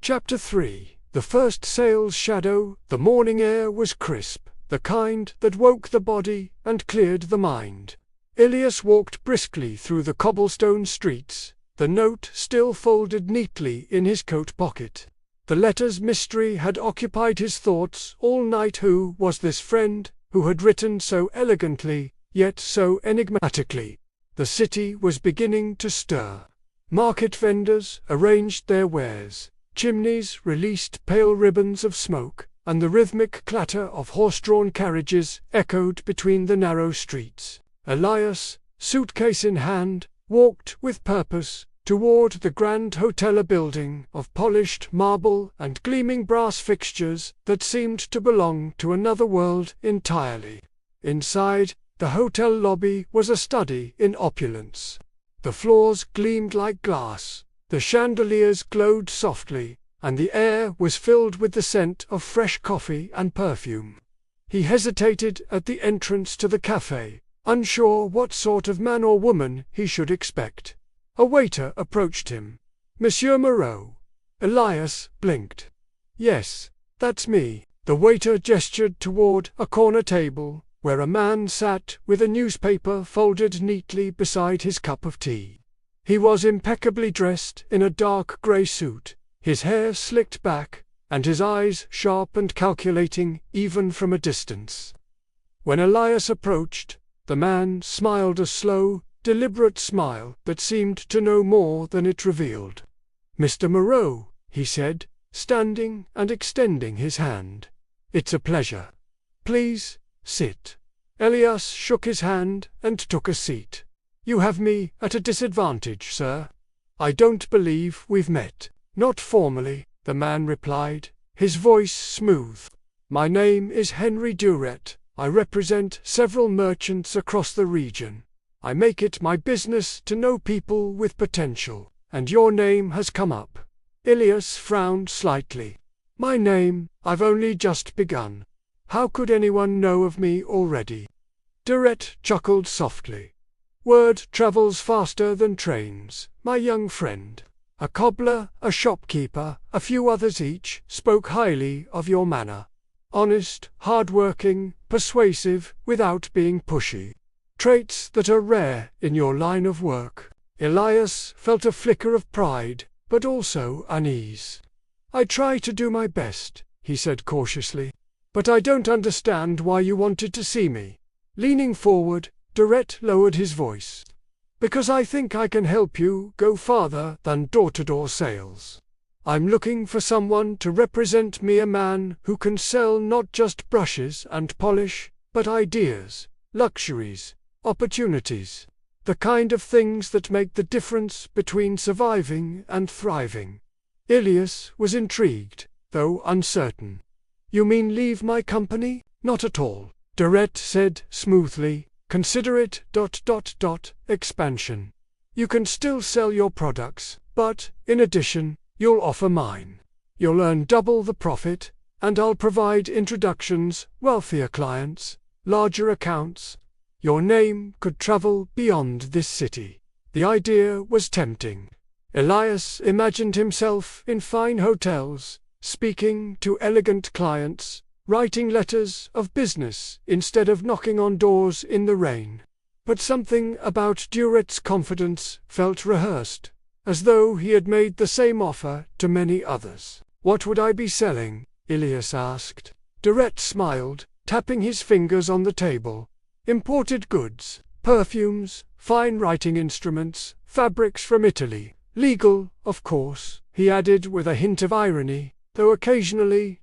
Chapter 3. The first sales shadow. The morning air was crisp, the kind that woke the body and cleared the mind. Ilias walked briskly through the cobblestone streets, the note still folded neatly in his coat pocket. The letter's mystery had occupied his thoughts all night. Who was this friend who had written so elegantly, yet so enigmatically? The city was beginning to stir. Market vendors arranged their wares. Chimneys released pale ribbons of smoke, and the rhythmic clatter of horse-drawn carriages echoed between the narrow streets. Elias, suitcase in hand, walked with purpose toward the grand hotel, a building of polished marble and gleaming brass fixtures that seemed to belong to another world entirely. Inside, the hotel lobby was a study in opulence. The floors gleamed like glass. The chandeliers glowed softly, and the air was filled with the scent of fresh coffee and perfume. He hesitated at the entrance to the café, unsure what sort of man or woman he should expect. A waiter approached him. "Monsieur Moreau." Elias blinked. "Yes, that's me." The waiter gestured toward a corner table, where a man sat with a newspaper folded neatly beside his cup of tea. He was impeccably dressed in a dark grey suit, his hair slicked back, and his eyes sharp and calculating even from a distance. When Elias approached, the man smiled a slow, deliberate smile that seemed to know more than it revealed. "Mr. Moreau," he said, standing and extending his hand. "It's a pleasure. Please, sit." Elias shook his hand and took a seat. "You have me at a disadvantage, sir. I don't believe we've met." "Not formally," the man replied, his voice smooth. "My name is Henry Duret. I represent several merchants across the region. I make it my business to know people with potential, and your name has come up." Ilias frowned slightly. "My name? I've only just begun. How could anyone know of me already?" Duret chuckled softly. "Word travels faster than trains, my young friend. A cobbler, a shopkeeper, a few others each spoke highly of your manner. Honest, hard-working, persuasive, without being pushy. Traits that are rare in your line of work." Elias felt a flicker of pride, but also unease. "I try to do my best," he said cautiously. "But I don't understand why you wanted to see me." Leaning forward, Duret lowered his voice. "Because I think I can help you go farther than door-to-door sales. I'm looking for someone to represent me, a man who can sell not just brushes and polish, but ideas, luxuries, opportunities, the kind of things that make the difference between surviving and thriving." Ilias was intrigued, though uncertain. "You mean leave my company?" "Not at all," Duret said smoothly. "Consider it ... expansion. You can still sell your products, but, in addition, you'll offer mine. You'll earn double the profit, and I'll provide introductions, wealthier clients, larger accounts. Your name could travel beyond this city." The idea was tempting. Elias imagined himself in fine hotels, speaking to elegant clients, writing letters of business instead of knocking on doors in the rain. But something about Duret's confidence felt rehearsed, as though he had made the same offer to many others. "What would I be selling?" Ilias asked. Duret smiled, tapping his fingers on the table. "Imported goods, perfumes, fine writing instruments, fabrics from Italy. Legal, of course," he added with a hint of irony, "though occasionally ...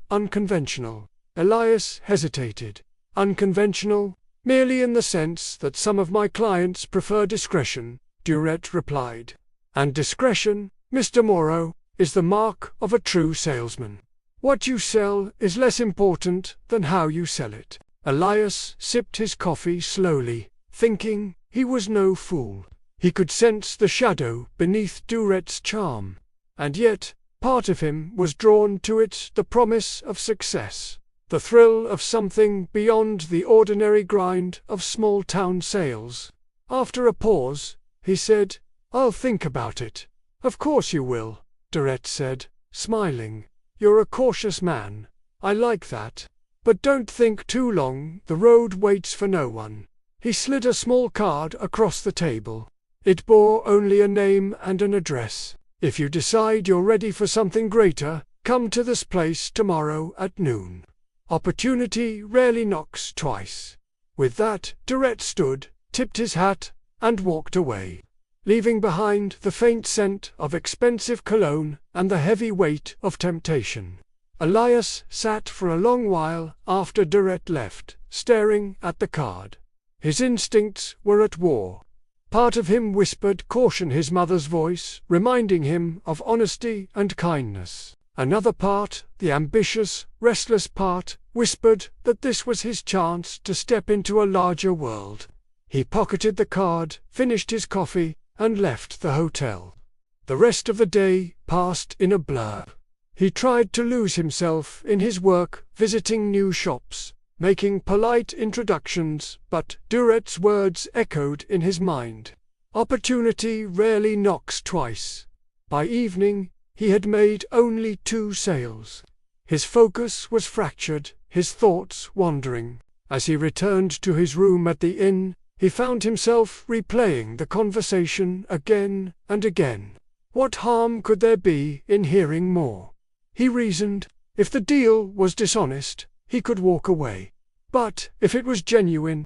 unconventional." Elias hesitated. "Unconventional? Merely in the sense that some of my clients prefer discretion," Duret replied. "And discretion, Mr. Moreau, is the mark of a true salesman. What you sell is less important than how you sell it." Elias sipped his coffee slowly, thinking he was no fool. He could sense the shadow beneath Duret's charm, and yet part of him was drawn to it, the promise of success, the thrill of something beyond the ordinary grind of small-town sales. After a pause, he said, "I'll think about it." "Of course you will. Durrett said, smiling. "You're a cautious man. I like that. But don't think too long, the road waits for no one." He slid a small card across the table. It bore only a name and an address. "If you decide you're ready for something greater, come to this place tomorrow at noon. Opportunity rarely knocks twice." With that, Durrett stood, tipped his hat, and walked away, leaving behind the faint scent of expensive cologne and the heavy weight of temptation. Elias sat for a long while after Durrett left, staring at the card. His instincts were at war. Part of him whispered caution, his mother's voice, reminding him of honesty and kindness. Another part, the ambitious, restless part, whispered that this was his chance to step into a larger world. He pocketed the card, finished his coffee, and left the hotel. The rest of the day passed in a blur. He tried to lose himself in his work, visiting new shops, making polite introductions, but Durrett's words echoed in his mind. Opportunity rarely knocks twice. By evening, he had made only 2 sales. His focus was fractured, his thoughts wandering. As he returned to his room at the inn, he found himself replaying the conversation again and again. What harm could there be in hearing more? He reasoned. If the deal was dishonest, he could walk away. But if it was genuine,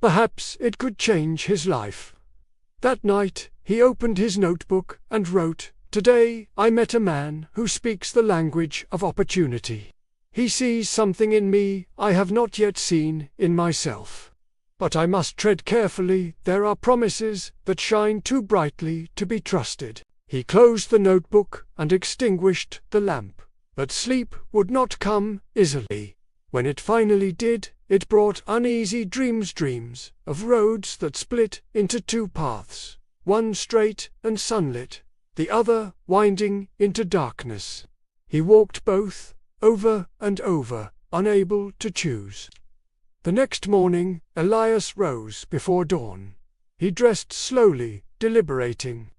perhaps it could change his life. That night, he opened his notebook and wrote, "Today I met a man who speaks the language of opportunity. He sees something in me I have not yet seen in myself. But I must tread carefully, there are promises that shine too brightly to be trusted." He closed the notebook and extinguished the lamp. But sleep would not come easily. When it finally did, it brought uneasy dreams of roads that split into 2 paths, one straight and sunlit, the other winding into darkness. He walked both, over and over, unable to choose. The next morning, Elias rose before dawn. He dressed slowly, deliberating.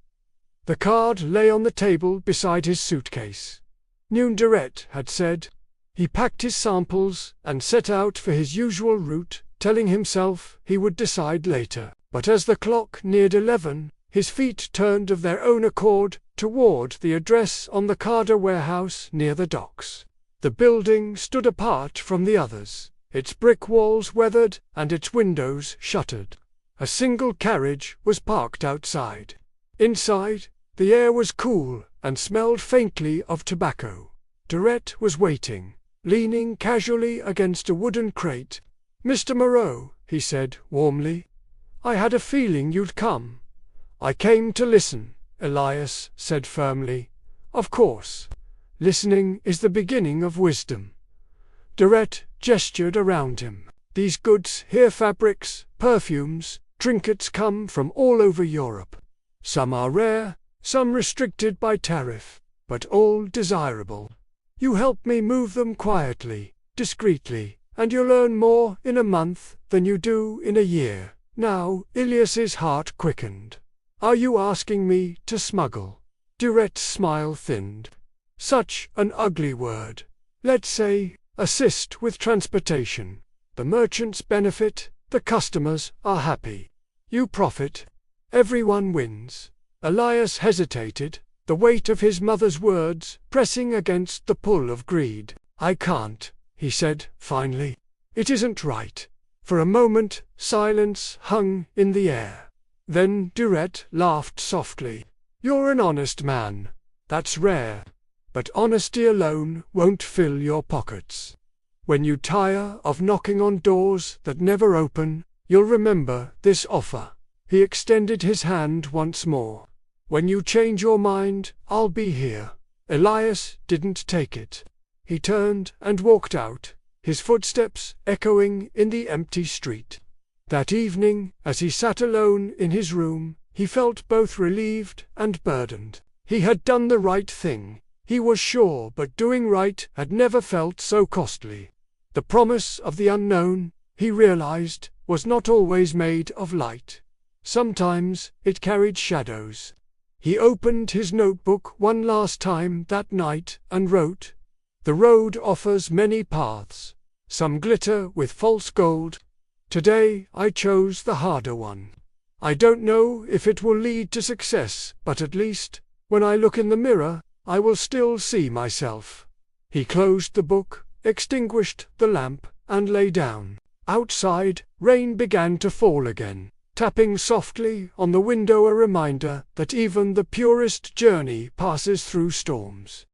The card lay on the table beside his suitcase. Noon, Durrett had said. He packed his samples and set out for his usual route, telling himself he would decide later. But as the clock neared 11, his feet turned of their own accord toward the address on the Carder warehouse near the docks. The building stood apart from the others, its brick walls weathered and its windows shuttered. A single carriage was parked outside. Inside, the air was cool and smelled faintly of tobacco. Durrett was waiting, leaning casually against a wooden crate. "Mr. Moreau," he said warmly, "I had a feeling you'd come." "I came to listen," Elias said firmly. "Of course. Listening is the beginning of wisdom." Durrett gestured around him. "These goods here, fabrics, perfumes, trinkets, come from all over Europe. Some are rare, some restricted by tariff, but all desirable. You help me move them quietly, discreetly, and you'll earn more in a month than you do in a year." Now Elias's heart quickened. "Are you asking me to smuggle?" Durrett's smile thinned. "Such an ugly word. Let's say, assist with transportation. The merchants benefit, the customers are happy. You profit. Everyone wins." Elias hesitated, the weight of his mother's words pressing against the pull of greed. "I can't," he said finally. "It isn't right." For a moment, silence hung in the air. Then Durrett laughed softly. "You're an honest man. That's rare. But honesty alone won't fill your pockets. When you tire of knocking on doors that never open, you'll remember this offer." He extended his hand once more. "When you change your mind, I'll be here." Elias didn't take it. He turned and walked out, his footsteps echoing in the empty street. That evening, as he sat alone in his room, he felt both relieved and burdened. He had done the right thing, he was sure, but doing right had never felt so costly. The promise of the unknown, he realized, was not always made of light. Sometimes it carried shadows. He opened his notebook one last time that night and wrote, "The road offers many paths. Some glitter with false gold. Today I chose the harder one. I don't know if it will lead to success, but at least, when I look in the mirror, I will still see myself." He closed the book, extinguished the lamp, and lay down. Outside, rain began to fall again, tapping softly on the window, a reminder that even the purest journey passes through storms.